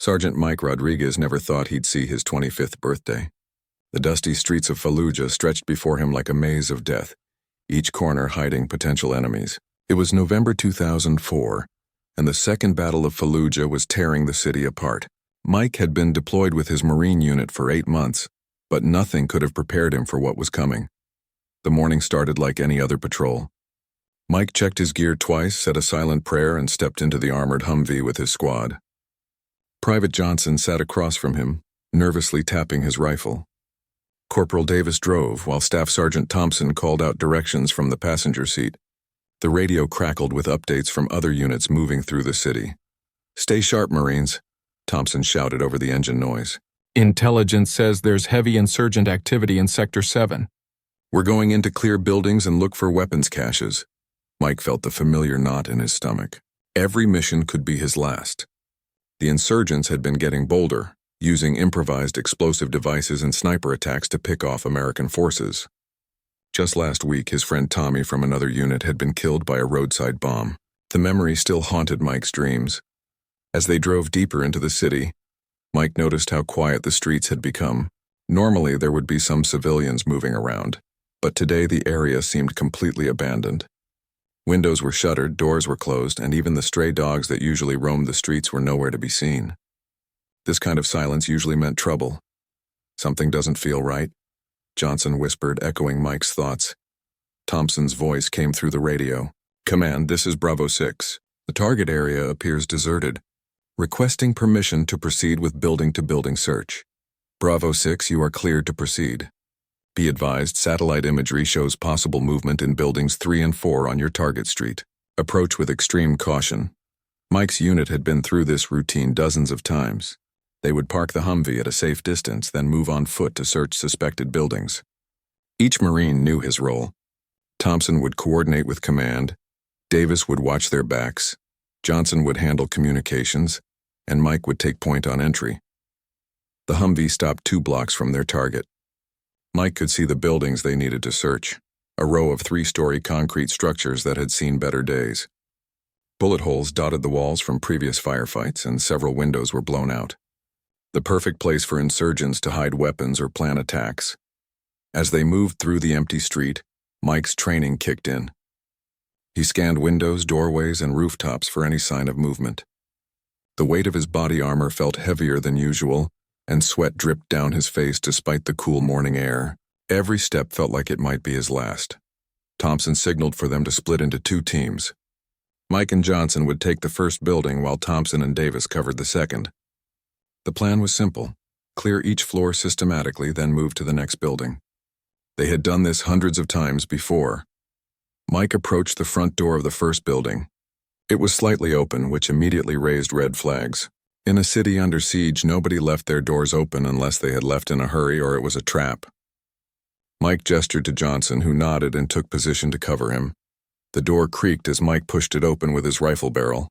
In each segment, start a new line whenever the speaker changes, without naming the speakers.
Sergeant Mike Rodriguez never thought he'd see his 25th birthday. The dusty streets of Fallujah stretched before him like a maze of death, each corner hiding potential enemies. It was November 2004, and the Second Battle of Fallujah was tearing the city apart. Mike had been deployed with his Marine unit for 8 months, but nothing could have prepared him for what was coming. The morning started like any other patrol. Mike checked his gear twice, said a silent prayer, and stepped into the armored Humvee with his squad. Private Johnson sat across from him, nervously tapping his rifle. Corporal Davis drove, while Staff Sergeant Thompson called out directions from the passenger seat. The radio crackled with updates from other units moving through the city. "Stay sharp, Marines," Thompson shouted over the engine noise.
"Intelligence says there's heavy insurgent activity in Sector 7.
"We're going in to clear buildings and look for weapons caches." Mike felt the familiar knot in his stomach. Every mission could be his last. The insurgents had been getting bolder, using improvised explosive devices and sniper attacks to pick off American forces. Just last week, his friend Tommy from another unit had been killed by a roadside bomb. The memory still haunted Mike's dreams. As they drove deeper into the city, Mike noticed how quiet the streets had become. Normally, there would be some civilians moving around, but today the area seemed completely abandoned. Windows were shuttered, doors were closed, and even the stray dogs that usually roamed the streets were nowhere to be seen. This kind of silence usually meant trouble. "Something doesn't feel right," Johnson whispered, echoing Mike's thoughts. Thompson's voice came through the radio. "Command, this is Bravo 6. The target area appears deserted. Requesting permission to proceed with building-to-building search. Bravo 6, you are cleared to proceed. Be advised, satellite imagery shows possible movement in buildings 3 and 4 on your target street. Approach with extreme caution." Mike's unit had been through this routine dozens of times. They would park the Humvee at a safe distance, then move on foot to search suspected buildings. Each Marine knew his role. Thompson would coordinate with command, Davis would watch their backs, Johnson would handle communications, and Mike would take point on entry. The Humvee stopped 2 blocks from their target. Mike could see the buildings they needed to search, a row of 3-story concrete structures that had seen better days. Bullet holes dotted the walls from previous firefights, and several windows were blown out. The perfect place for insurgents to hide weapons or plan attacks. As they moved through the empty street, Mike's training kicked in. He scanned windows, doorways, and rooftops for any sign of movement. The weight of his body armor felt heavier than usual, and sweat dripped down his face despite the cool morning air. Every step felt like it might be his last. Thompson signaled for them to split into 2 teams. Mike and Johnson would take the first building while Thompson and Davis covered the second. The plan was simple: clear each floor systematically, then move to the next building. They had done this hundreds of times before. Mike approached the front door of the first building. It was slightly open, which immediately raised red flags. In a city under siege, nobody left their doors open unless they had left in a hurry or it was a trap. Mike gestured to Johnson, who nodded and took position to cover him. The door creaked as Mike pushed it open with his rifle barrel.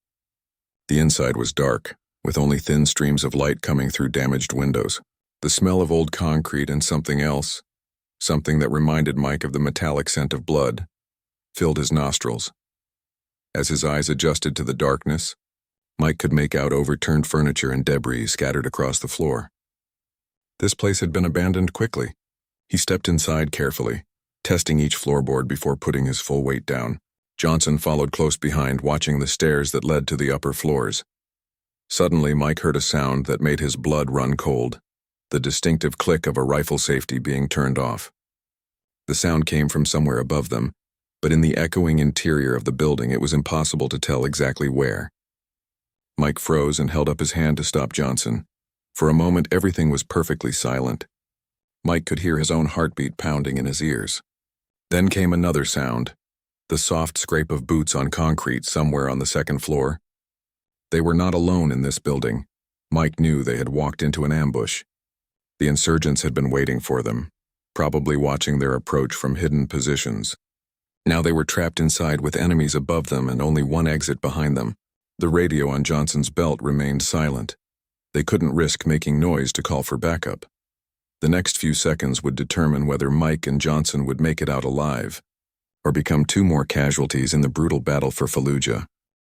The inside was dark, with only thin streams of light coming through damaged windows. The smell of old concrete and something else, something that reminded Mike of the metallic scent of blood, filled his nostrils. As his eyes adjusted to the darkness, Mike could make out overturned furniture and debris scattered across the floor. This place had been abandoned quickly. He stepped inside carefully, testing each floorboard before putting his full weight down. Johnson followed close behind, watching the stairs that led to the upper floors. Suddenly, Mike heard a sound that made his blood run cold, the distinctive click of a rifle safety being turned off. The sound came from somewhere above them, but in the echoing interior of the building it was impossible to tell exactly where. Mike froze and held up his hand to stop Johnson. For a moment, everything was perfectly silent. Mike could hear his own heartbeat pounding in his ears. Then came another sound, the soft scrape of boots on concrete somewhere on the second floor. They were not alone in this building. Mike knew they had walked into an ambush. The insurgents had been waiting for them, probably watching their approach from hidden positions. Now they were trapped inside with enemies above them and only one exit behind them. The radio on Johnson's belt remained silent. They couldn't risk making noise to call for backup. The next few seconds would determine whether Mike and Johnson would make it out alive, or become 2 more casualties in the brutal battle for Fallujah.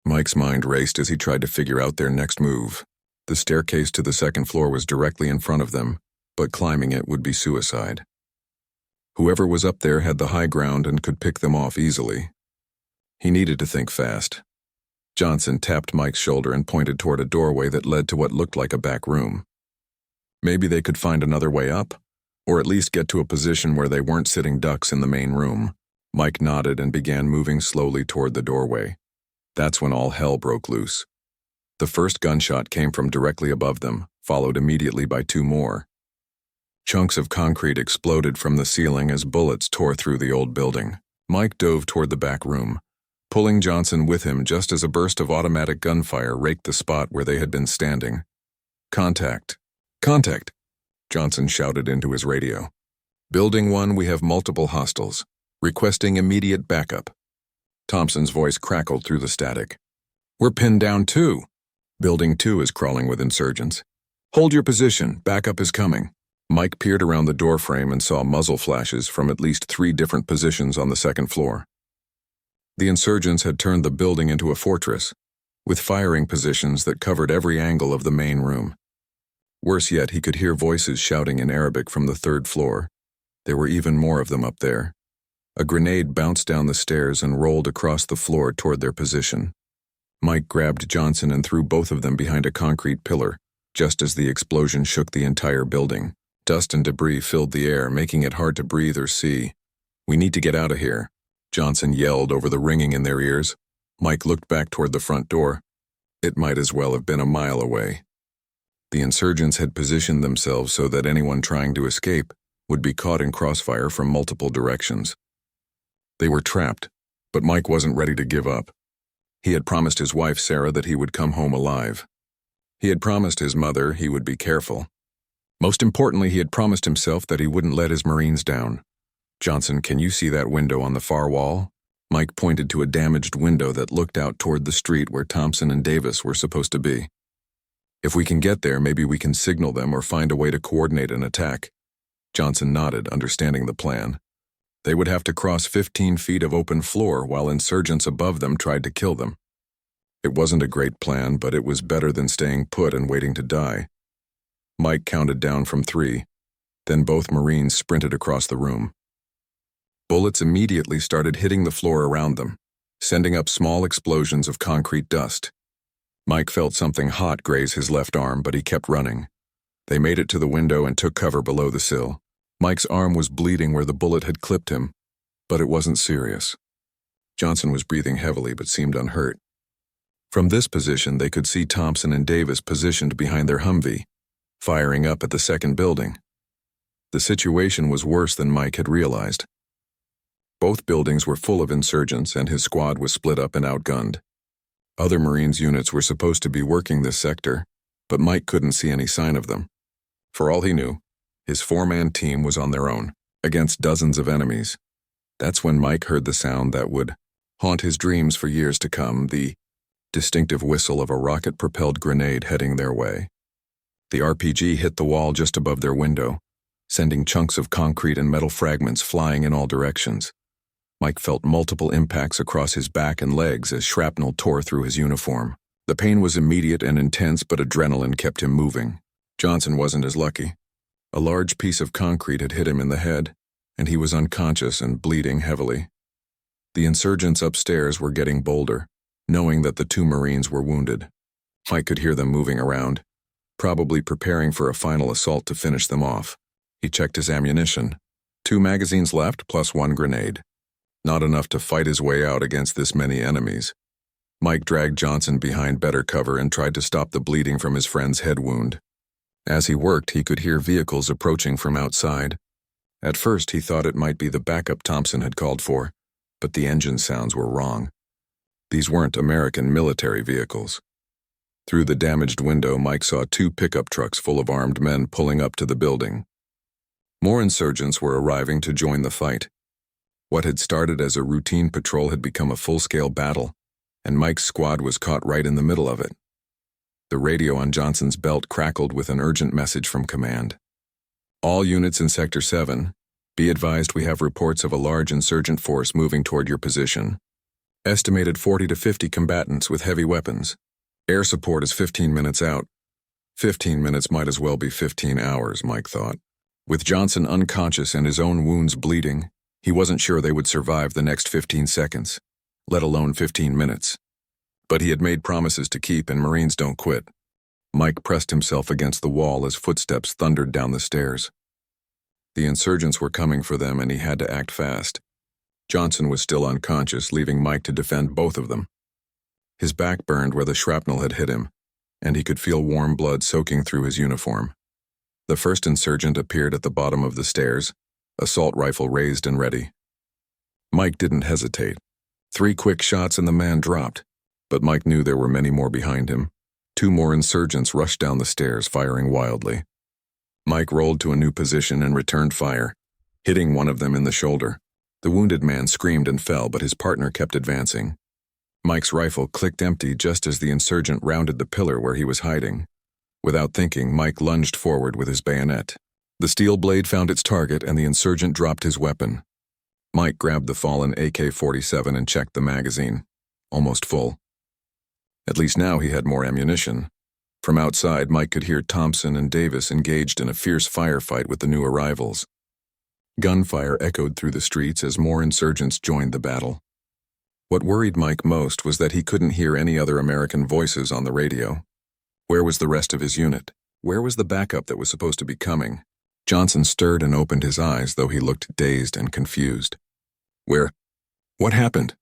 Mike's mind raced as he tried to figure out their next move. The staircase to the second floor was directly in front of them, but climbing it would be suicide. Whoever was up there had the high ground and could pick them off easily. He needed to think fast. Johnson tapped Mike's shoulder and pointed toward a doorway that led to what looked like a back room. Maybe they could find another way up, or at least get to a position where they weren't sitting ducks in the main room. Mike nodded and began moving slowly toward the doorway. That's when all hell broke loose. The first gunshot came from directly above them, followed immediately by two more. Chunks of concrete exploded from the ceiling as bullets tore through the old building. Mike dove toward the back room, pulling Johnson with him just as a burst of automatic gunfire raked the spot where they had been standing. "Contact! Contact!" Johnson shouted into his radio. "Building 1, we have multiple hostiles. Requesting immediate backup." Thompson's voice crackled through the static. "We're pinned down too. Building 2 is crawling with insurgents. Hold your position, backup is coming." Mike peered around the doorframe and saw muzzle flashes from at least 3 different positions on the second floor. The insurgents had turned the building into a fortress, with firing positions that covered every angle of the main room. Worse yet, he could hear voices shouting in Arabic from the 3rd floor. There were even more of them up there. A grenade bounced down the stairs and rolled across the floor toward their position. Mike grabbed Johnson and threw both of them behind a concrete pillar, just as the explosion shook the entire building. Dust and debris filled the air, making it hard to breathe or see. "We need to get out of here," Johnson yelled over the ringing in their ears. Mike looked back toward the front door. It might as well have been a mile away. The insurgents had positioned themselves so that anyone trying to escape would be caught in crossfire from multiple directions. They were trapped, but Mike wasn't ready to give up. He had promised his wife Sarah that he would come home alive. He had promised his mother he would be careful. Most importantly, he had promised himself that he wouldn't let his Marines down. "Johnson, can you see that window on the far wall?" Mike pointed to a damaged window that looked out toward the street where Thompson and Davis were supposed to be. "If we can get there, maybe we can signal them or find a way to coordinate an attack." Johnson nodded, understanding the plan. They would have to cross 15 feet of open floor while insurgents above them tried to kill them. It wasn't a great plan, but it was better than staying put and waiting to die. Mike counted down from 3. Then both Marines sprinted across the room. Bullets immediately started hitting the floor around them, sending up small explosions of concrete dust. Mike felt something hot graze his left arm, but he kept running. They made it to the window and took cover below the sill. Mike's arm was bleeding where the bullet had clipped him, but it wasn't serious. Johnson was breathing heavily but seemed unhurt. From this position, they could see Thompson and Davis positioned behind their Humvee, firing up at the second building. The situation was worse than Mike had realized. Both buildings were full of insurgents and his squad was split up and outgunned. Other Marines units were supposed to be working this sector, but Mike couldn't see any sign of them. For all he knew, his 4-man team was on their own, against dozens of enemies. That's when Mike heard the sound that would haunt his dreams for years to come, the distinctive whistle of a rocket-propelled grenade heading their way. The RPG hit the wall just above their window, sending chunks of concrete and metal fragments flying in all directions. Mike felt multiple impacts across his back and legs as shrapnel tore through his uniform. The pain was immediate and intense, but adrenaline kept him moving. Johnson wasn't as lucky. A large piece of concrete had hit him in the head, and he was unconscious and bleeding heavily. The insurgents upstairs were getting bolder, knowing that the 2 Marines were wounded. Mike could hear them moving around, probably preparing for a final assault to finish them off. He checked his ammunition. 2 magazines left, plus 1 grenade. Not enough to fight his way out against this many enemies. Mike dragged Johnson behind better cover and tried to stop the bleeding from his friend's head wound. As he worked, he could hear vehicles approaching from outside. At first, he thought it might be the backup Thompson had called for, but the engine sounds were wrong. These weren't American military vehicles. Through the damaged window, Mike saw 2 pickup trucks full of armed men pulling up to the building. More insurgents were arriving to join the fight. What had started as a routine patrol had become a full-scale battle, and Mike's squad was caught right in the middle of it. The radio on Johnson's belt crackled with an urgent message from command. "All units in Sector 7, be advised we have reports of a large insurgent force moving toward your position. Estimated 40 to 50 combatants with heavy weapons. Air support is 15 minutes out. 15 minutes might as well be 15 hours, Mike thought. With Johnson unconscious and his own wounds bleeding, he wasn't sure they would survive the next 15 seconds, let alone 15 minutes. But he had made promises to keep, and Marines don't quit. Mike pressed himself against the wall as footsteps thundered down the stairs. The insurgents were coming for them, and he had to act fast. Johnson was still unconscious, leaving Mike to defend both of them. His back burned where the shrapnel had hit him, and he could feel warm blood soaking through his uniform. The first insurgent appeared at the bottom of the stairs, assault rifle raised and ready. Mike didn't hesitate. 3 quick shots and the man dropped, but Mike knew there were many more behind him. 2 more insurgents rushed down the stairs, firing wildly. Mike rolled to a new position and returned fire, hitting one of them in the shoulder. The wounded man screamed and fell, but his partner kept advancing. Mike's rifle clicked empty just as the insurgent rounded the pillar where he was hiding. Without thinking, Mike lunged forward with his bayonet. The steel blade found its target, and the insurgent dropped his weapon. Mike grabbed the fallen AK-47 and checked the magazine. Almost full. At least now he had more ammunition. From outside, Mike could hear Thompson and Davis engaged in a fierce firefight with the new arrivals. Gunfire echoed through the streets as more insurgents joined the battle. What worried Mike most was that he couldn't hear any other American voices on the radio. Where was the rest of his unit? Where was the backup that was supposed to be coming? Johnson stirred and opened his eyes, though he looked dazed and confused. What happened?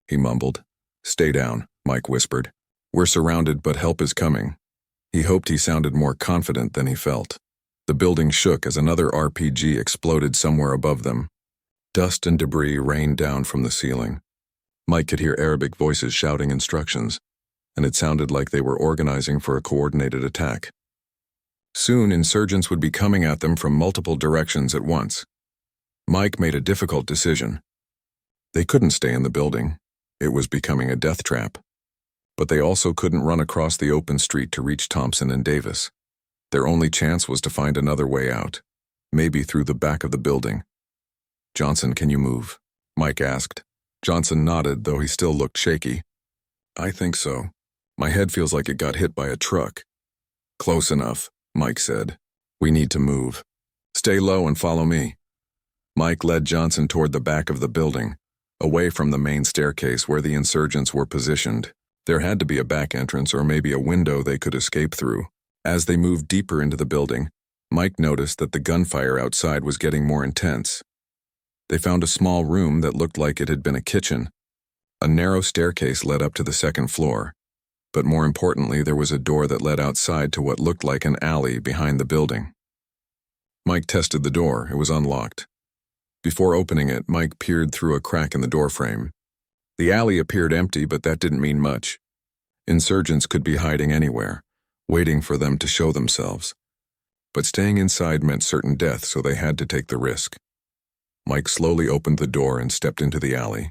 He mumbled. Stay down, Mike whispered. We're surrounded, but help is coming. He hoped he sounded more confident than he felt. The building shook as another RPG exploded somewhere above them. Dust and debris rained down from the ceiling. Mike could hear Arabic voices shouting instructions, and it sounded like they were organizing for a coordinated attack. Soon, insurgents would be coming at them from multiple directions at once. Mike made a difficult decision. They couldn't stay in the building. It was becoming a death trap. But they also couldn't run across the open street to reach Thompson and Davis. Their only chance was to find another way out, maybe through the back of the building. Johnson, can you move? Mike asked. Johnson nodded, though he still looked shaky. I think so. My head feels like it got hit by a truck. Close enough, Mike said. We need to move. Stay low and follow me. Mike led Johnson toward the back of the building, away from the main staircase where the insurgents were positioned. There had to be a back entrance or maybe a window they could escape through. As they moved deeper into the building, Mike noticed that the gunfire outside was getting more intense. They found a small room that looked like it had been a kitchen. A narrow staircase led up to the second floor, but more importantly, there was a door that led outside to what looked like an alley behind the building. Mike tested the door. It was unlocked. Before opening it, Mike peered through a crack in the doorframe. The alley appeared empty, but that didn't mean much. Insurgents could be hiding anywhere, waiting for them to show themselves. But staying inside meant certain death, so they had to take the risk. Mike slowly opened the door and stepped into the alley.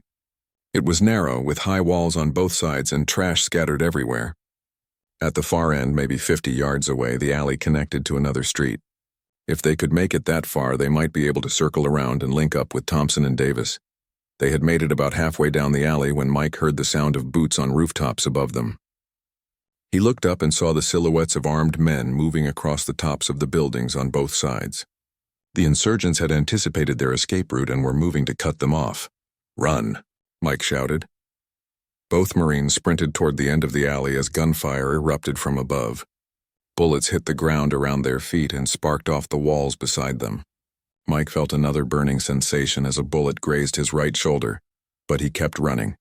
It was narrow, with high walls on both sides and trash scattered everywhere. At the far end, maybe 50 yards away, the alley connected to another street. If they could make it that far, they might be able to circle around and link up with Thompson and Davis. They had made it about halfway down the alley when Mike heard the sound of boots on rooftops above them. He looked up and saw the silhouettes of armed men moving across the tops of the buildings on both sides. The insurgents had anticipated their escape route and were moving to cut them off. Run, Mike shouted. Both Marines sprinted toward the end of the alley as gunfire erupted from above. Bullets hit the ground around their feet and sparked off the walls beside them. Mike felt another burning sensation as a bullet grazed his right shoulder, but he kept running.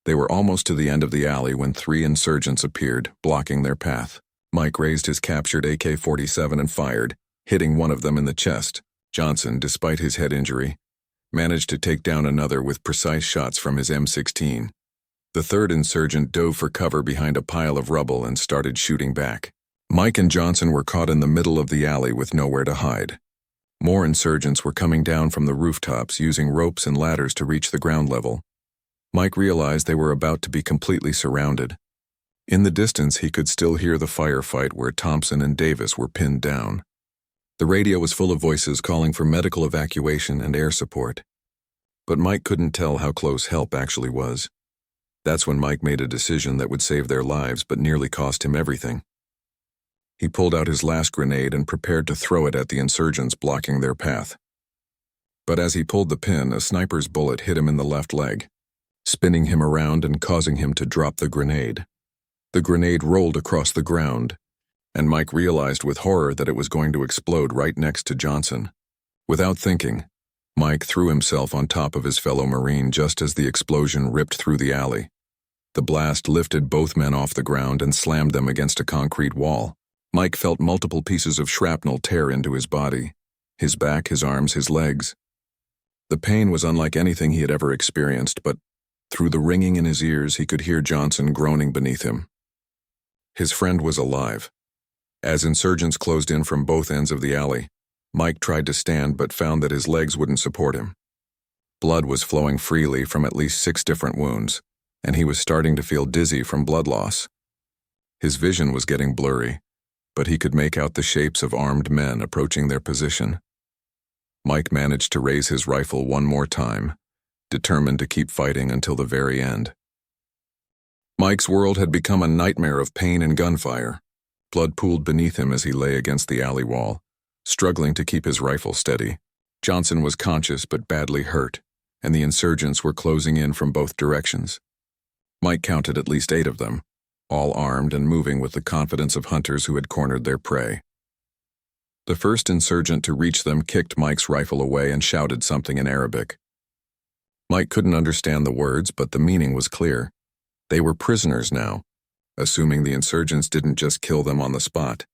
They were almost to the end of the alley when 3 insurgents appeared, blocking their path. Mike raised his captured AK-47 and fired, hitting one of them in the chest. Johnson, despite his head injury, managed to take down another with precise shots from his M16. The third insurgent dove for cover behind a pile of rubble and started shooting back. Mike and Johnson were caught in the middle of the alley with nowhere to hide. More insurgents were coming down from the rooftops using ropes and ladders to reach the ground level. Mike realized they were about to be completely surrounded. In the distance, he could still hear the firefight where Thompson and Davis were pinned down. The radio was full of voices calling for medical evacuation and air support. But Mike couldn't tell how close help actually was. That's when Mike made a decision that would save their lives but nearly cost him everything. He pulled out his last grenade and prepared to throw it at the insurgents blocking their path. But as he pulled the pin, a sniper's bullet hit him in the left leg, spinning him around and causing him to drop the grenade. The grenade rolled across the ground, and Mike realized with horror that it was going to explode right next to Johnson. Without thinking, Mike threw himself on top of his fellow Marine just as the explosion ripped through the alley. The blast lifted both men off the ground and slammed them against a concrete wall. Mike felt multiple pieces of shrapnel tear into his body, his back, his arms, his legs. The pain was unlike anything he had ever experienced, but through the ringing in his ears he could hear Johnson groaning beneath him. His friend was alive. As insurgents closed in from both ends of the alley, Mike tried to stand but found that his legs wouldn't support him. Blood was flowing freely from at least 6 different wounds, and he was starting to feel dizzy from blood loss. His vision was getting blurry, but he could make out the shapes of armed men approaching their position. Mike managed to raise his rifle one more time, determined to keep fighting until the very end. Mike's world had become a nightmare of pain and gunfire. Blood pooled beneath him as he lay against the alley wall, struggling to keep his rifle steady. Johnson was conscious but badly hurt, and the insurgents were closing in from both directions. Mike counted at least 8 of them, all armed and moving with the confidence of hunters who had cornered their prey. The first insurgent to reach them kicked Mike's rifle away and shouted something in Arabic. Mike couldn't understand the words, but the meaning was clear. They were prisoners now, assuming the insurgents didn't just kill them on the spot.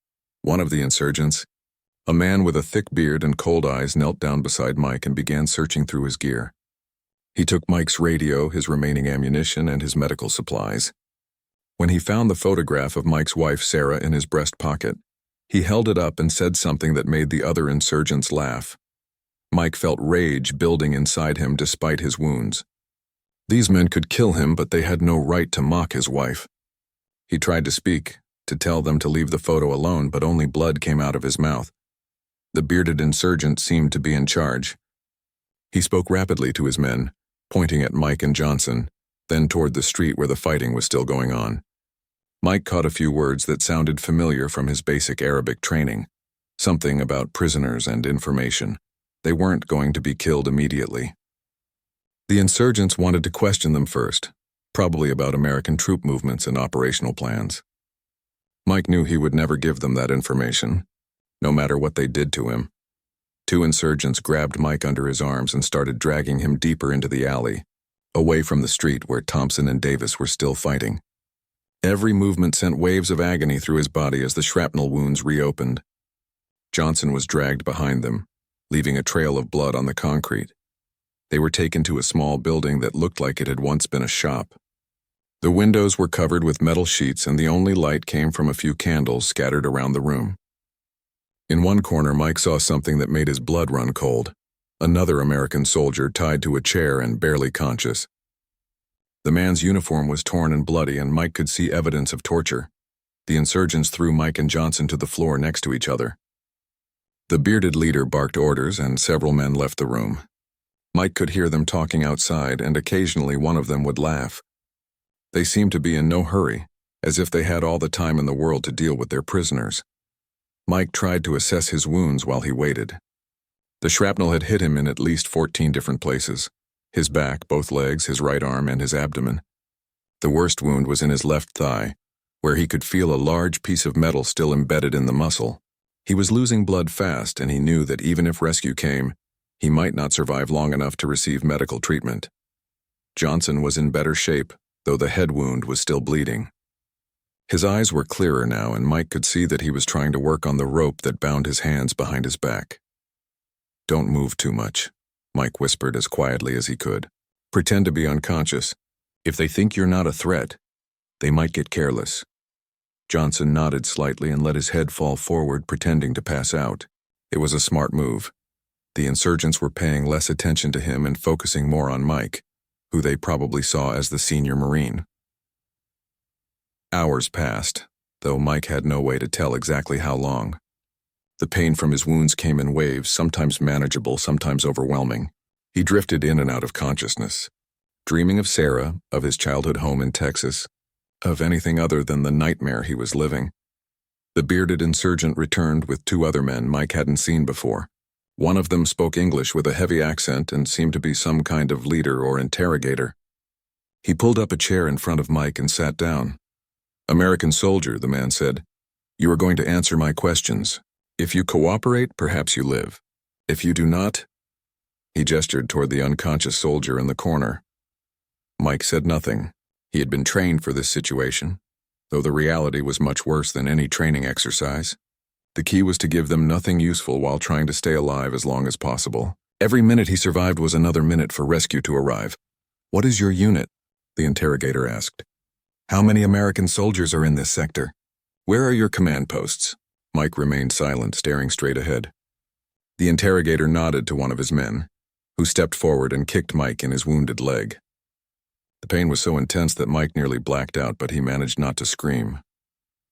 One of the insurgents, a man with a thick beard and cold eyes, knelt down beside Mike and began searching through his gear. He took Mike's radio, his remaining ammunition, and his medical supplies. When he found the photograph of Mike's wife, Sarah, in his breast pocket, he held it up and said something that made the other insurgents laugh. Mike felt rage building inside him despite his wounds. These men could kill him, but they had no right to mock his wife. He tried to speak, to tell them to leave the photo alone, but only blood came out of his mouth. The bearded insurgent seemed to be in charge. He spoke rapidly to his men, pointing at Mike and Johnson, then toward the street where the fighting was still going on. Mike caught a few words that sounded familiar from his basic Arabic training, something about prisoners and information. They weren't going to be killed immediately. The insurgents wanted to question them first, probably about American troop movements and operational plans. Mike knew he would never give them that information, no matter what they did to him. 2 insurgents grabbed Mike under his arms and started dragging him deeper into the alley, away from the street where Thompson and Davis were still fighting. Every movement sent waves of agony through his body as the shrapnel wounds reopened. Johnson was dragged behind them, leaving a trail of blood on the concrete. They were taken to a small building that looked like it had once been a shop. The windows were covered with metal sheets, and the only light came from a few candles scattered around the room. In one corner, Mike saw something that made his blood run cold. Another American soldier tied to a chair and barely conscious. The man's uniform was torn and bloody, and Mike could see evidence of torture. The insurgents threw Mike and Johnson to the floor next to each other. The bearded leader barked orders, and several men left the room. Mike could hear them talking outside, and occasionally one of them would laugh. They seemed to be in no hurry, as if they had all the time in the world to deal with their prisoners. Mike tried to assess his wounds while he waited. The shrapnel had hit him in at least 14 different places: his back, both legs, his right arm, and his abdomen. The worst wound was in his left thigh, where he could feel a large piece of metal still embedded in the muscle. He was losing blood fast, and he knew that even if rescue came, he might not survive long enough to receive medical treatment. Johnson was in better shape, though the head wound was still bleeding. His eyes were clearer now, and Mike could see that he was trying to work on the rope that bound his hands behind his back. "Don't move too much," Mike whispered as quietly as he could. "Pretend to be unconscious. If they think you're not a threat, they might get careless." Johnson nodded slightly and let his head fall forward, pretending to pass out. It was a smart move. The insurgents were paying less attention to him and focusing more on Mike, who they probably saw as the senior Marine. Hours passed, though Mike had no way to tell exactly how long. The pain from his wounds came in waves, sometimes manageable, sometimes overwhelming. He drifted in and out of consciousness, dreaming of Sarah, of his childhood home in Texas, of anything other than the nightmare he was living. The bearded insurgent returned with two other men Mike hadn't seen before. One of them spoke English with a heavy accent and seemed to be some kind of leader or interrogator. He pulled up a chair in front of Mike and sat down. "American soldier," the man said. "You are going to answer my questions. If you cooperate, perhaps you live. If you do not—" He gestured toward the unconscious soldier in the corner. Mike said nothing. He had been trained for this situation, though the reality was much worse than any training exercise. The key was to give them nothing useful while trying to stay alive as long as possible. Every minute he survived was another minute for rescue to arrive. "What is your unit?" the interrogator asked. "How many American soldiers are in this sector? Where are your command posts?" Mike remained silent, staring straight ahead. The interrogator nodded to one of his men, who stepped forward and kicked Mike in his wounded leg. The pain was so intense that Mike nearly blacked out, but he managed not to scream.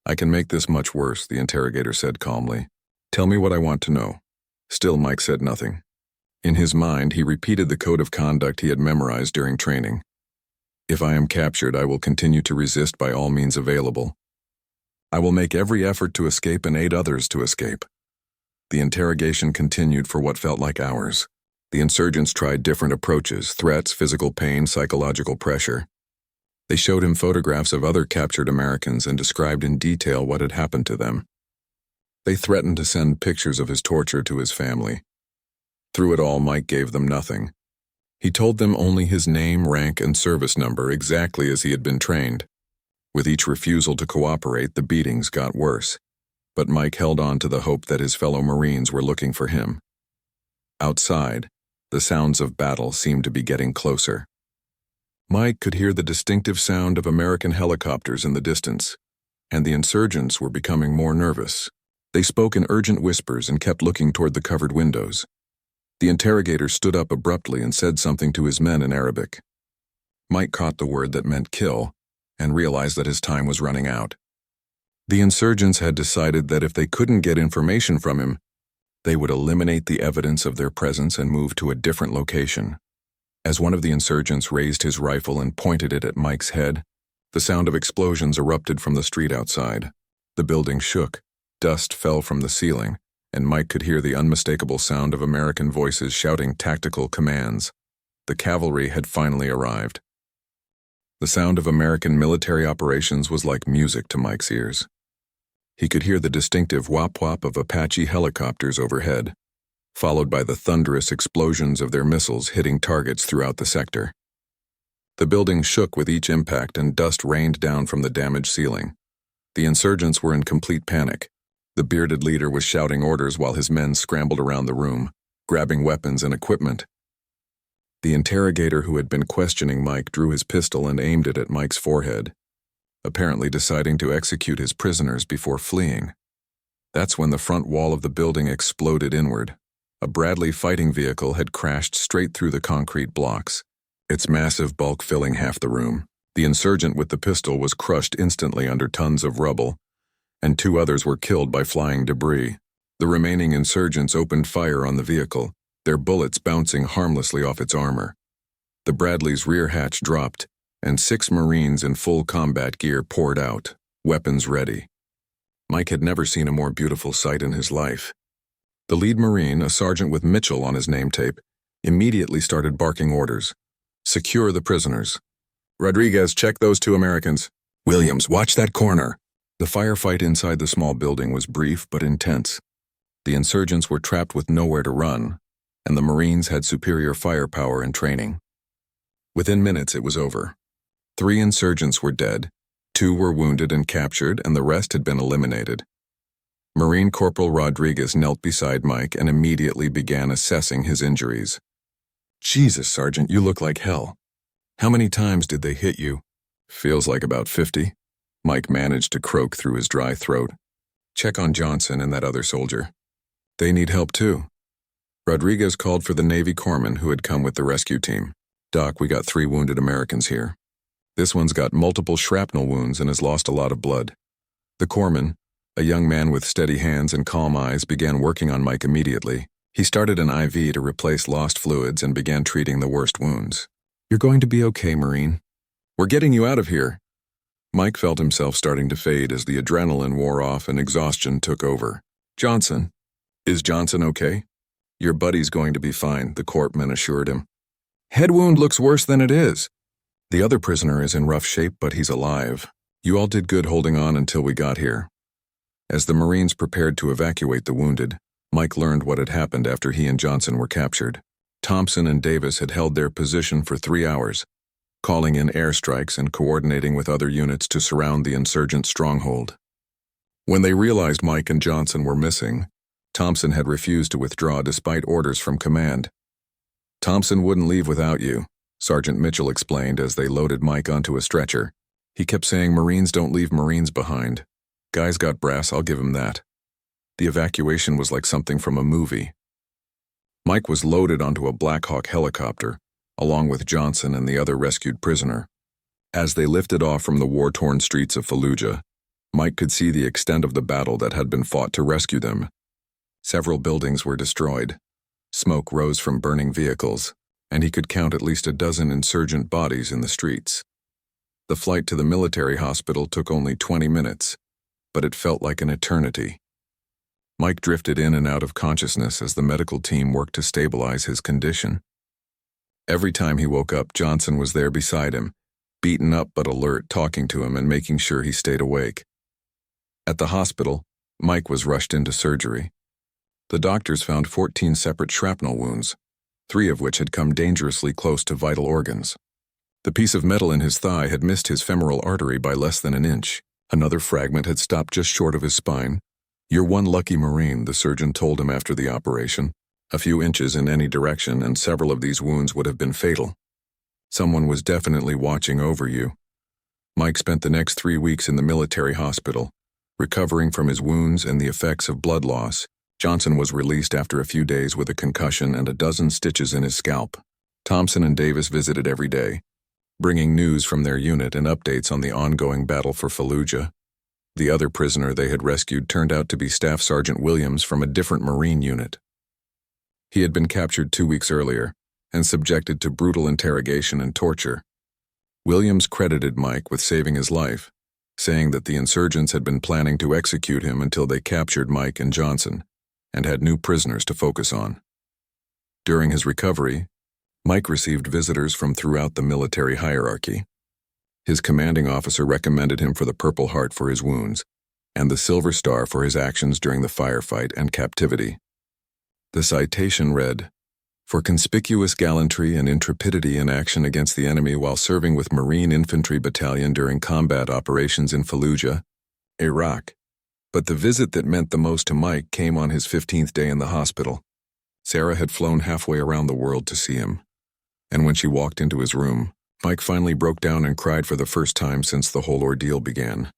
"I can make this much worse," the interrogator said calmly. "Tell me what I want to know." Still, Mike said nothing. In his mind, he repeated the code of conduct he had memorized during training. "If I am captured, I will continue to resist by all means available. I will make every effort to escape and aid others to escape." The interrogation continued for what felt like hours. The insurgents tried different approaches: threats, physical pain, psychological pressure. They showed him photographs of other captured Americans and described in detail what had happened to them. They threatened to send pictures of his torture to his family. Through it all, Mike gave them nothing. He told them only his name, rank, and service number, exactly as he had been trained. With each refusal to cooperate, the beatings got worse. But Mike held on to the hope that his fellow Marines were looking for him. Outside, the sounds of battle seemed to be getting closer. Mike could hear the distinctive sound of American helicopters in the distance, and the insurgents were becoming more nervous. They spoke in urgent whispers and kept looking toward the covered windows. The interrogator stood up abruptly and said something to his men in Arabic. Mike caught the word that meant kill and realized that his time was running out. The insurgents had decided that if they couldn't get information from him, they would eliminate the evidence of their presence and move to a different location. As one of the insurgents raised his rifle and pointed it at Mike's head, the sound of explosions erupted from the street outside. The building shook, dust fell from the ceiling, and Mike could hear the unmistakable sound of American voices shouting tactical commands. The cavalry had finally arrived. The sound of American military operations was like music to Mike's ears. He could hear the distinctive whop-whop of Apache helicopters overhead, followed by the thunderous explosions of their missiles hitting targets throughout the sector. The building shook with each impact and dust rained down from the damaged ceiling. The insurgents were in complete panic. The bearded leader was shouting orders while his men scrambled around the room, grabbing weapons and equipment. The interrogator who had been questioning Mike drew his pistol and aimed it at Mike's forehead, apparently deciding to execute his prisoners before fleeing. That's when the front wall of the building exploded inward. A Bradley fighting vehicle had crashed straight through the concrete blocks, its massive bulk filling half the room. The insurgent with the pistol was crushed instantly under tons of rubble, and two others were killed by flying debris. The remaining insurgents opened fire on the vehicle, their bullets bouncing harmlessly off its armor. The Bradley's rear hatch dropped, and 6 Marines in full combat gear poured out, weapons ready. Mike had never seen a more beautiful sight in his life. The lead Marine, a sergeant with Mitchell on his name tape, immediately started barking orders. "Secure the prisoners. Rodriguez, check those 2 Americans. Williams, watch that corner." The firefight inside the small building was brief but intense. The insurgents were trapped with nowhere to run, and the Marines had superior firepower and training. Within minutes, it was over. 3 insurgents were dead, 2 were wounded and captured, and the rest had been eliminated. Marine Corporal Rodriguez knelt beside Mike and immediately began assessing his injuries. "Jesus, Sergeant, you look like hell. How many times did they hit you?" "Feels like about 50. Mike managed to croak through his dry throat. "Check on Johnson and that other soldier. They need help too." Rodriguez called for the Navy corpsman who had come with the rescue team. "Doc, we got 3 wounded Americans here. This one's got multiple shrapnel wounds and has lost a lot of blood." The corpsman, a young man with steady hands and calm eyes, began working on Mike immediately. He started an IV to replace lost fluids and began treating the worst wounds. "You're going to be okay, Marine. We're getting you out of here." Mike felt himself starting to fade as the adrenaline wore off and exhaustion took over. "Johnson? Is Johnson okay?" "Your buddy's going to be fine," the corpsman assured him. "Head wound looks worse than it is." "The other prisoner is in rough shape, but he's alive. You all did good holding on until we got here." As the Marines prepared to evacuate the wounded, Mike learned what had happened after he and Johnson were captured. Thompson and Davis had held their position for 3 hours, calling in airstrikes and coordinating with other units to surround the insurgent stronghold. When they realized Mike and Johnson were missing, Thompson had refused to withdraw despite orders from command. "Thompson wouldn't leave without you," Sergeant Mitchell explained as they loaded Mike onto a stretcher. "He kept saying Marines don't leave Marines behind. Guy's got brass, I'll give him that." The evacuation was like something from a movie. Mike was loaded onto a Black Hawk helicopter, along with Johnson and the other rescued prisoner. As they lifted off from the war-torn streets of Fallujah, Mike could see the extent of the battle that had been fought to rescue them. Several buildings were destroyed. Smoke rose from burning vehicles, and he could count at least a dozen insurgent bodies in the streets. The flight to the military hospital took only 20 minutes, but it felt like an eternity. Mike drifted in and out of consciousness as the medical team worked to stabilize his condition. Every time he woke up, Johnson was there beside him, beaten up but alert, talking to him and making sure he stayed awake. At the hospital, Mike was rushed into surgery. The doctors found 14 separate shrapnel wounds, 3 of which had come dangerously close to vital organs. The piece of metal in his thigh had missed his femoral artery by less than an inch. Another fragment had stopped just short of his spine. "You're one lucky Marine," the surgeon told him after the operation. "A few inches in any direction and several of these wounds would have been fatal. Someone was definitely watching over you." Mike spent the next 3 weeks in the military hospital, recovering from his wounds and the effects of blood loss. Johnson was released after a few days with a concussion and a dozen stitches in his scalp. Thompson and Davis visited every day, bringing news from their unit and updates on the ongoing battle for Fallujah. The other prisoner they had rescued turned out to be Staff Sergeant Williams from a different Marine unit. He had been captured 2 weeks earlier and subjected to brutal interrogation and torture. Williams credited Mike with saving his life, saying that the insurgents had been planning to execute him until they captured Mike and Johnson, and had new prisoners to focus on. During his recovery, Mike received visitors from throughout the military hierarchy. His commanding officer recommended him for the Purple Heart for his wounds, and the Silver Star for his actions during the firefight and captivity. The citation read, "For conspicuous gallantry and intrepidity in action against the enemy while serving with Marine Infantry Battalion during combat operations in Fallujah, Iraq." But the visit that meant the most to Mike came on his 15th day in the hospital. Sarah had flown halfway around the world to see him, and when she walked into his room, Mike finally broke down and cried for the first time since the whole ordeal began.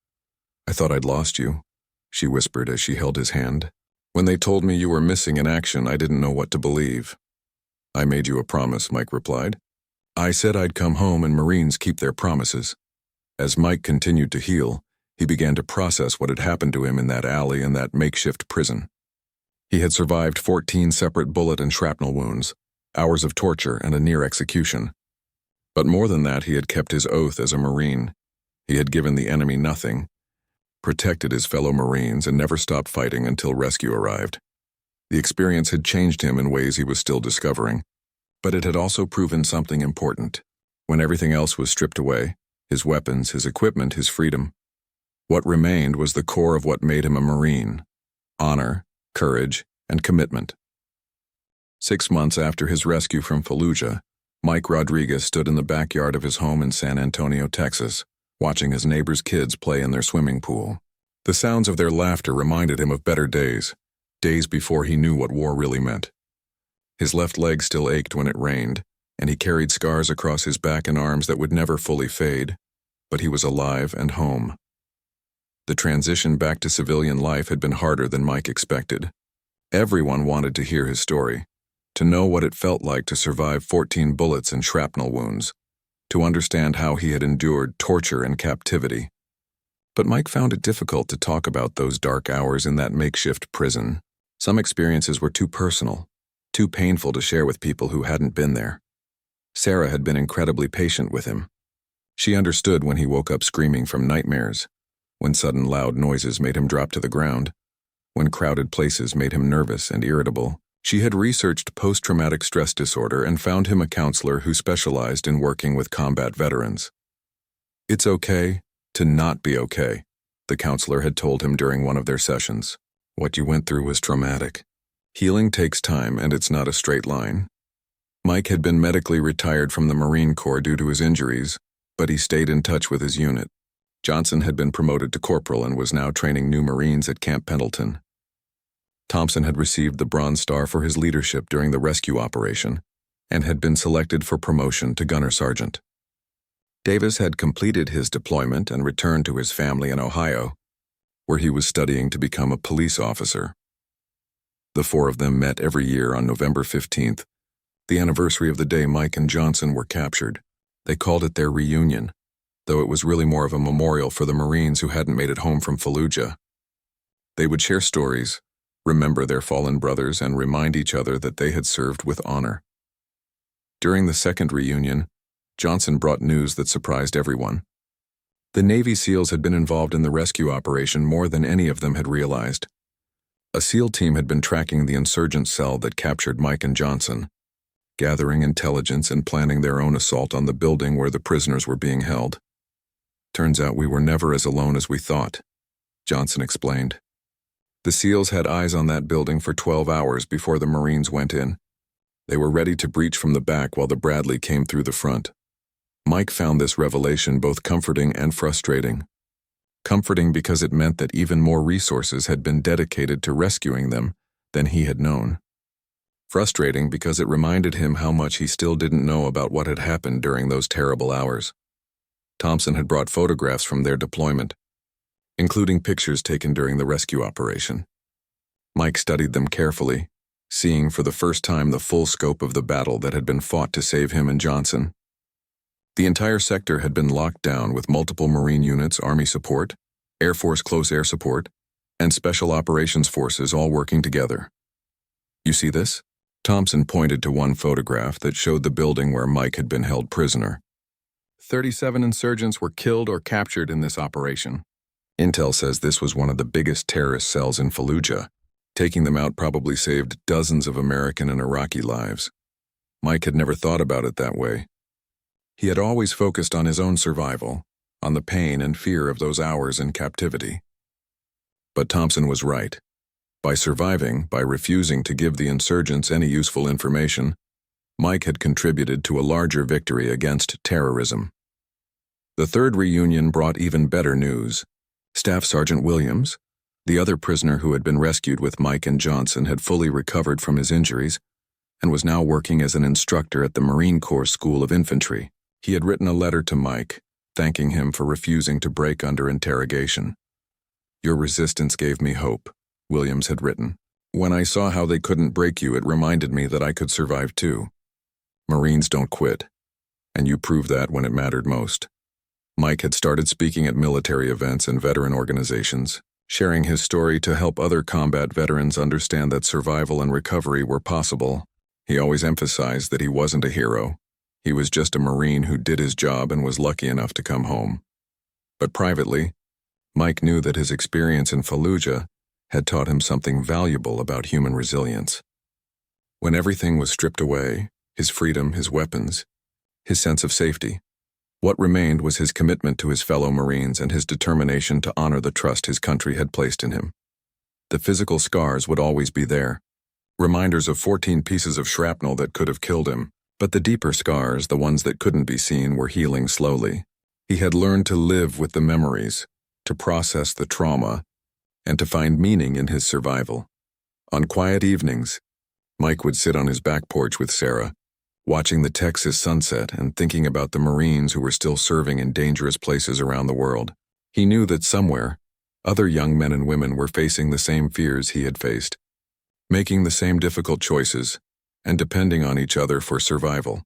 "I thought I'd lost you," she whispered as she held his hand. "When they told me you were missing in action, I didn't know what to believe." "I made you a promise," Mike replied. "I said I'd come home, and Marines keep their promises." As Mike continued to heal, he began to process what had happened to him in that alley and that makeshift prison. He had survived 14 separate bullet and shrapnel wounds, hours of torture, and a near execution. But more than that, he had kept his oath as a Marine. He had given the enemy nothing, protected his fellow Marines, and never stopped fighting until rescue arrived. The experience had changed him in ways he was still discovering, but it had also proven something important. When everything else was stripped away, his weapons, his equipment, his freedom, what remained was the core of what made him a Marine: honor, courage, and commitment. 6 months after his rescue from Fallujah, Mike Rodriguez stood in the backyard of his home in San Antonio, Texas, watching his neighbors' kids play in their swimming pool. The sounds of their laughter reminded him of better days, days before he knew what war really meant. His left leg still ached when it rained, and he carried scars across his back and arms that would never fully fade, but he was alive and home. The transition back to civilian life had been harder than Mike expected. Everyone wanted to hear his story, to know what it felt like to survive 14 bullets and shrapnel wounds, to understand how he had endured torture and captivity. But Mike found it difficult to talk about those dark hours in that makeshift prison. Some experiences were too personal, too painful to share with people who hadn't been there. Sarah had been incredibly patient with him. She understood when he woke up screaming from nightmares, when sudden loud noises made him drop to the ground, when crowded places made him nervous and irritable. She had researched post-traumatic stress disorder and found him a counselor who specialized in working with combat veterans. "It's okay to not be okay," the counselor had told him during one of their sessions. "What you went through was traumatic. Healing takes time and it's not a straight line." Mike had been medically retired from the Marine Corps due to his injuries, but he stayed in touch with his unit. Johnson had been promoted to corporal and was now training new Marines at Camp Pendleton. Thompson had received the Bronze Star for his leadership during the rescue operation and had been selected for promotion to gunner sergeant. Davis had completed his deployment and returned to his family in Ohio, where he was studying to become a police officer. The four of them met every year on November 15th, the anniversary of the day Mike and Johnson were captured. They called it their reunion, though it was really more of a memorial for the Marines who hadn't made it home from Fallujah. They would share stories, remember their fallen brothers, and remind each other that they had served with honor. During the second reunion, Johnson brought news that surprised everyone. The Navy SEALs had been involved in the rescue operation more than any of them had realized. A SEAL team had been tracking the insurgent cell that captured Mike and Johnson, gathering intelligence and planning their own assault on the building where the prisoners were being held. "Turns out we were never as alone as we thought," Johnson explained. "The SEALs had eyes on that building for 12 hours before the Marines went in. They were ready to breach from the back while the Bradley came through the front." Mike found this revelation both comforting and frustrating. Comforting because it meant that even more resources had been dedicated to rescuing them than he had known. Frustrating because it reminded him how much he still didn't know about what had happened during those terrible hours. Thompson had brought photographs from their deployment, including pictures taken during the rescue operation. Mike studied them carefully, seeing for the first time the full scope of the battle that had been fought to save him and Johnson. The entire sector had been locked down with multiple Marine units, Army support, Air Force close air support, and Special Operations Forces all working together. "You see this?" Thompson pointed to one photograph that showed the building where Mike had been held prisoner. 37 insurgents were killed or captured in this operation. Intel says this was one of the biggest terrorist cells in Fallujah. Taking them out probably saved dozens of American and Iraqi lives. Mike had never thought about it that way. He had always focused on his own survival, on the pain and fear of those hours in captivity. But Thompson was right. By surviving, by refusing to give the insurgents any useful information, Mike had contributed to a larger victory against terrorism. The third reunion brought even better news. Staff Sergeant Williams, the other prisoner who had been rescued with Mike and Johnson, had fully recovered from his injuries and was now working as an instructor at the Marine Corps School of Infantry. He had written a letter to Mike, thanking him for refusing to break under interrogation. "Your resistance gave me hope," Williams had written. "When I saw how they couldn't break you, it reminded me that I could survive too. Marines don't quit, and you proved that when it mattered most." Mike had started speaking at military events and veteran organizations, sharing his story to help other combat veterans understand that survival and recovery were possible. He always emphasized that he wasn't a hero. He was just a Marine who did his job and was lucky enough to come home. But privately, Mike knew that his experience in Fallujah had taught him something valuable about human resilience. When everything was stripped away, his freedom, his weapons, his sense of safety, what remained was his commitment to his fellow Marines and his determination to honor the trust his country had placed in him. The physical scars would always be there, reminders of 14 pieces of shrapnel that could have killed him, but the deeper scars, the ones that couldn't be seen, were healing slowly. He had learned to live with the memories, to process the trauma, and to find meaning in his survival. On quiet evenings, Mike would sit on his back porch with Sarah, watching the Texas sunset and thinking about the Marines who were still serving in dangerous places around the world. He knew that somewhere, other young men and women were facing the same fears he had faced, making the same difficult choices, and depending on each other for survival.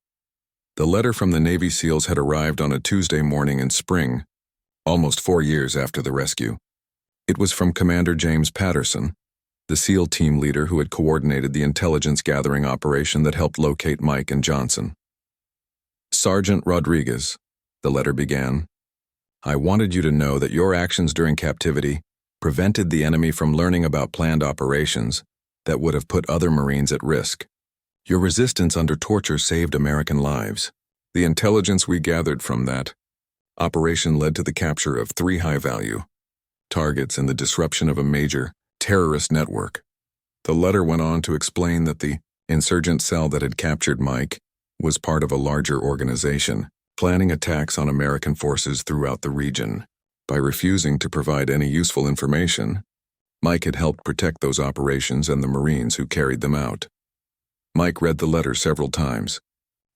The letter from the Navy SEALs had arrived on a Tuesday morning in spring, almost 4 years after the rescue. It was from Commander James Patterson, the SEAL team leader who had coordinated the intelligence gathering operation that helped locate Mike and Johnson. "Sergeant Rodriguez, The letter began, "I wanted you to know that your actions during captivity prevented the enemy from learning about planned operations that would have put other Marines at risk. Your resistance under torture saved American lives. The intelligence we gathered from that operation led to the capture of 3 high-value targets and the disruption of a major terrorist network." The letter went on to explain that the insurgent cell that had captured Mike was part of a larger organization, planning attacks on American forces throughout the region. By refusing to provide any useful information, Mike had helped protect those operations and the Marines who carried them out. Mike read the letter several times,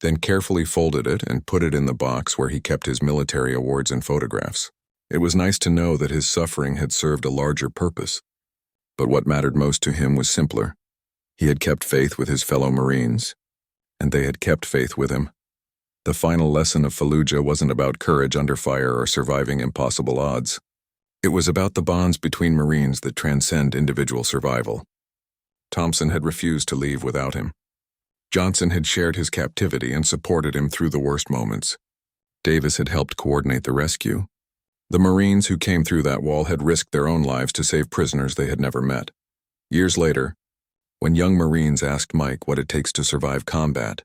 then carefully folded it and put it in the box where he kept his military awards and photographs. It was nice to know that his suffering had served a larger purpose. But what mattered most to him was simpler. He had kept faith with his fellow Marines, and they had kept faith with him. The final lesson of Fallujah wasn't about courage under fire or surviving impossible odds. It was about the bonds between Marines that transcend individual survival. Thompson had refused to leave without him. Johnson had shared his captivity and supported him through the worst moments. Davis had helped coordinate the rescue. The Marines who came through that wall had risked their own lives to save prisoners they had never met. Years later, when young Marines asked Mike what it takes to survive combat,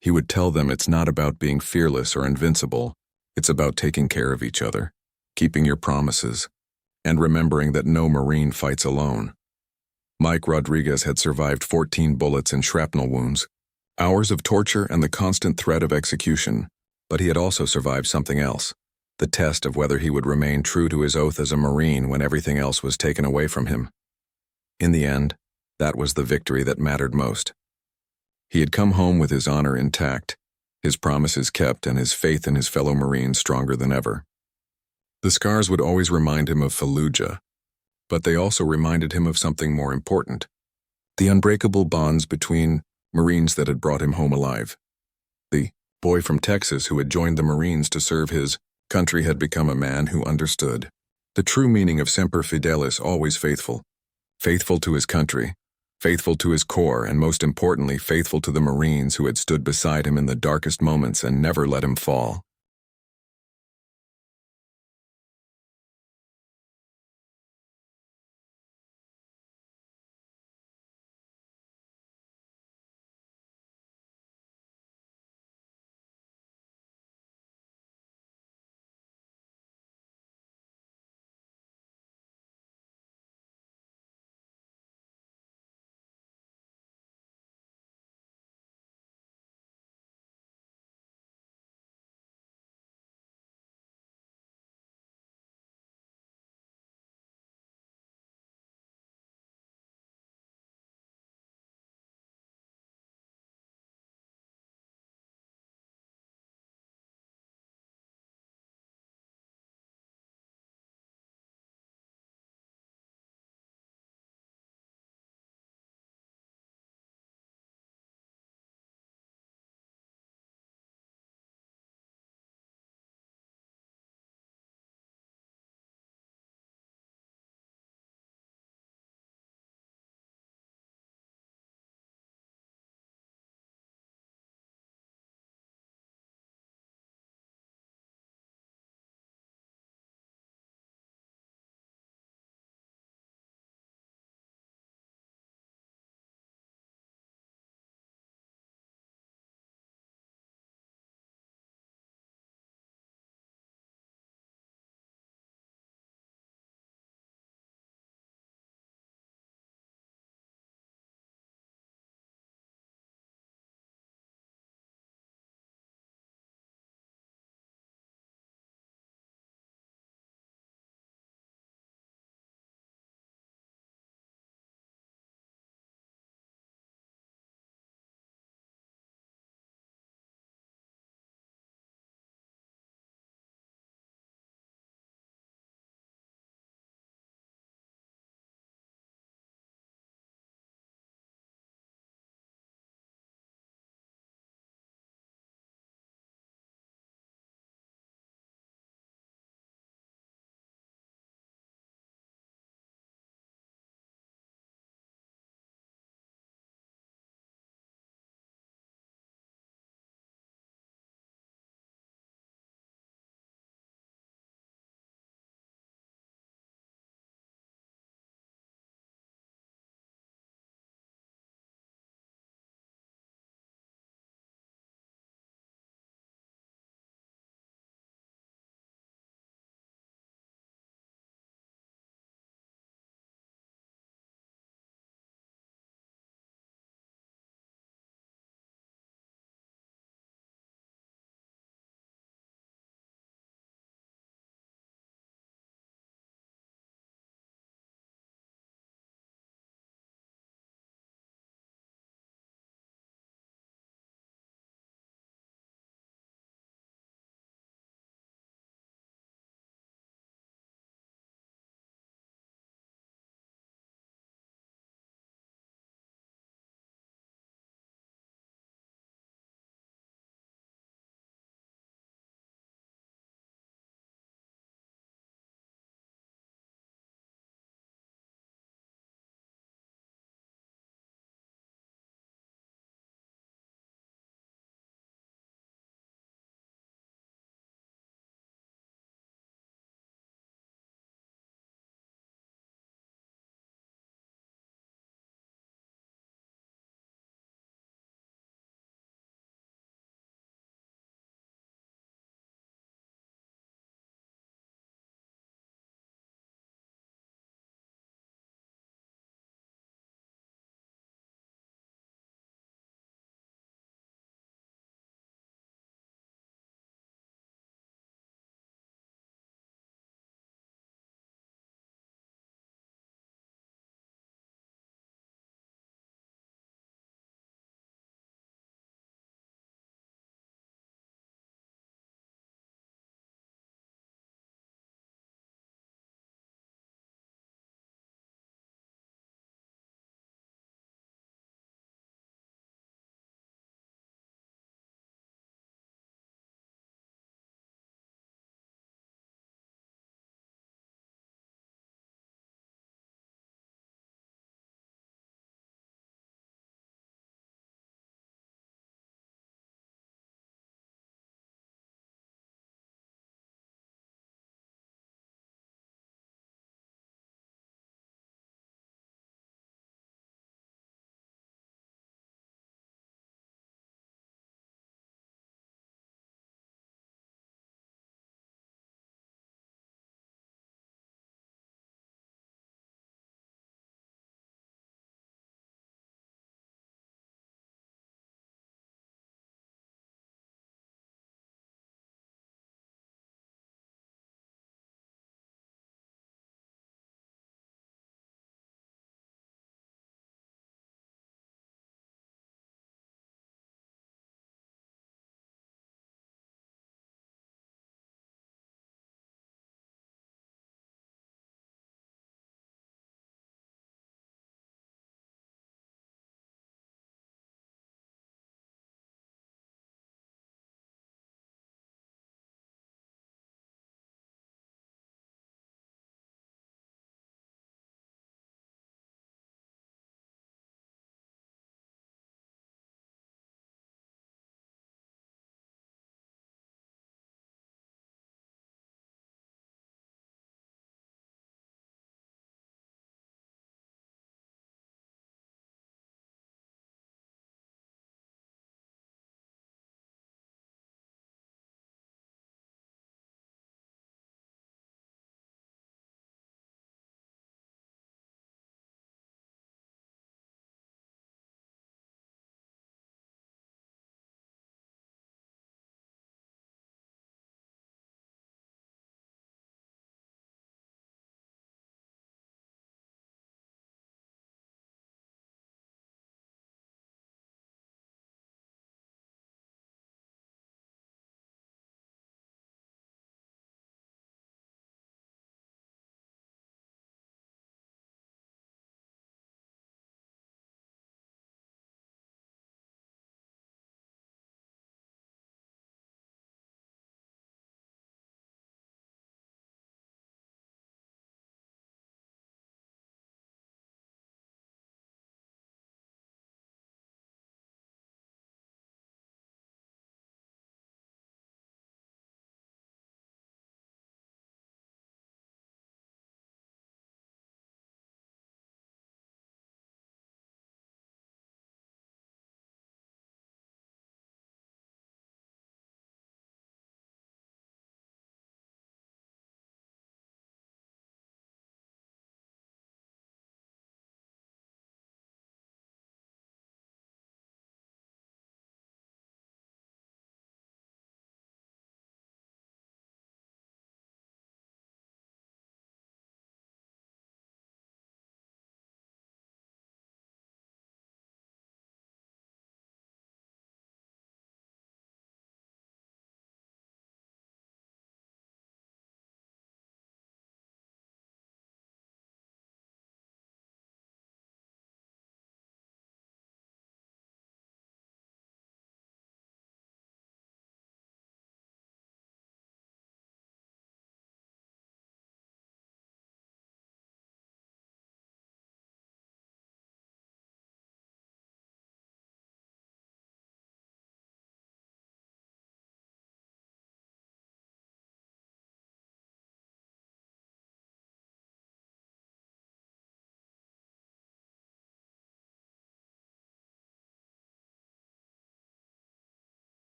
he would tell them it's not about being fearless or invincible, it's about taking care of each other, keeping your promises, and remembering that no Marine fights alone. Mike Rodriguez had survived 14 bullets and shrapnel wounds, hours of torture and the constant threat of execution, but he had also survived something else. The test of whether he would remain true to his oath as a Marine when everything else was taken away from him. In the end, that was the victory that mattered most. He had come home with his honor intact, his promises kept, and his faith in his fellow Marines stronger than ever. The scars would always remind him of Fallujah, but they also reminded him of something more important: the unbreakable bonds between Marines that had brought him home alive. The boy from Texas who had joined the Marines to serve his country had become a man who understood the true meaning of semper fidelis, always faithful. Faithful to his country, faithful to his corps, and most importantly, faithful to the Marines who had stood beside him in the darkest moments and never let him fall.